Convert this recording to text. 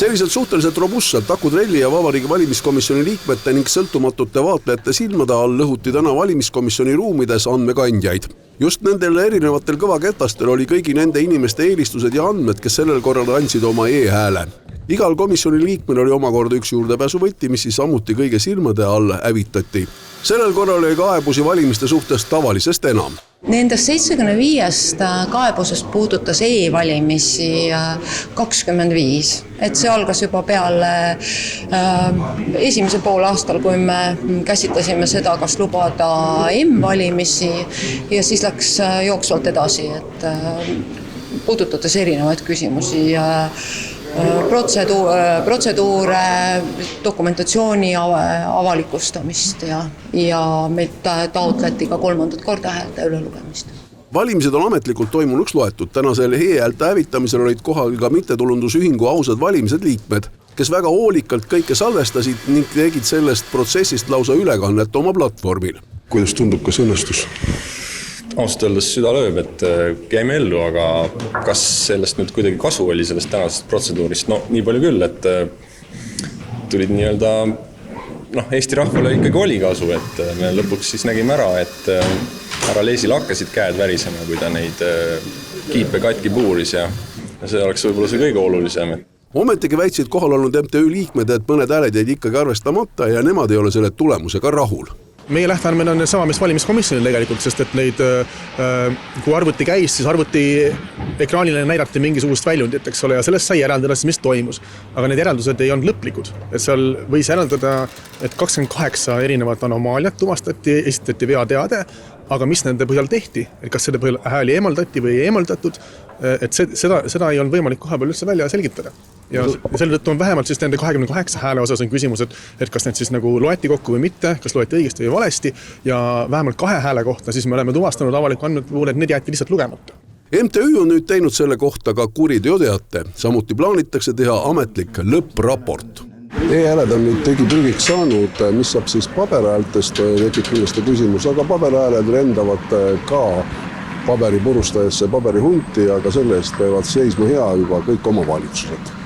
Selliselt suhteliselt robustselt Aku Trelli ja Vabariigi valimiskomisjoni liikmete ning sõltumatute vaatlejate silmade all lõhuti täna valimiskomisjoni ruumides andmekandjaid. Just nendel erinevatel kõvaketastel oli kõigi nende inimeste eelistused ja andmed, kes sellel korral andsid oma e-hääle. Igal komisjoni liikmel oli omakorda üks juurdepääsuvõti, mis siis samuti kõige silmade all hävitati. Sellel korral oli kaebusi valimiste suhtes tavalisest enam. Nendest 75 kaebusest puudutas e-valimisi 25. Et see algas juba peale esimese poole aastal, kui me käsitlesime seda, kas lubada m-valimisi ja siis läks jooksvalt edasi, et puudutades erinevaid küsimusi protseduure, dokumentatsiooni avalikustamist ja meilt taotleti ka 3. korda häälte ülelugemist. Valimised on ametlikult toimunuks loetud. Tänasel e-häälte hävitamisel olid kohal ka mittetulundusühingu ausad valimised liikmed, kes väga hoolikalt kõike salvestasid ning tegid sellest protsessist lausa ülekannet oma platvormil. Kuidas tundub, kas õnnestus? Ausalt öeldes süda lööb, et käime ellu, aga kas sellest nüüd kuidagi kasu oli sellest tänasest protseduurist? No nii palju küll, et tulid nii-öelda, Eesti rahvale ikkagi oli kasu, et me lõpuks siis nägime ära, et härra Leesil hakkasid käed värisema, kui ta neid kiipe katki puuris ja see oleks võib-olla see kõige olulisem. Ometigi väitsid kohal olnud MTÜ liikmed, et mõned hääled jäid ikkagi arvestamata ja nemad ei ole selle tulemusega rahul. Meie lähteandmed on sama, mis valimiskomisjonil tegelikult, sest et neid, kui arvuti käis, siis arvuti ekraanile näidati mingisugust väljundit, eks ole, ja sellest sai järeldada, mis toimus. Aga need järeldused ei olnud lõplikud. Et seal võis järeldada, et 28 erinevat anomaaliat tuvastati, esitati veateade, aga mis nende põhjal tehti, et kas selle põhjal hääli eemaldati või ei eemaldatud, et seda ei olnud võimalik koha peal üldse välja selgitada. Ja selle tõttu on vähemalt siis nende 28 hääle osas on küsimus, et kas need siis nagu loeti kokku või mitte, kas loeti õigesti või valesti ja vähemalt 2 hääle kohta siis me oleme tuvastanud avaliku andmete puhul, et need jäeti lihtsalt lugemata. MTÜ on nüüd teinud selle kohta ka kuriteoteate. Samuti plaanitakse teha ametlik lõppraport. E-hääled on nüüd prügiks saanud, mis saab siis paberhäältest, tekib kindlasti küsimus, aga paberhääled lendavad ka paberi purustajasse, paberihunti, aga selle eest peavad seisma hea juba kõik omavalitsused.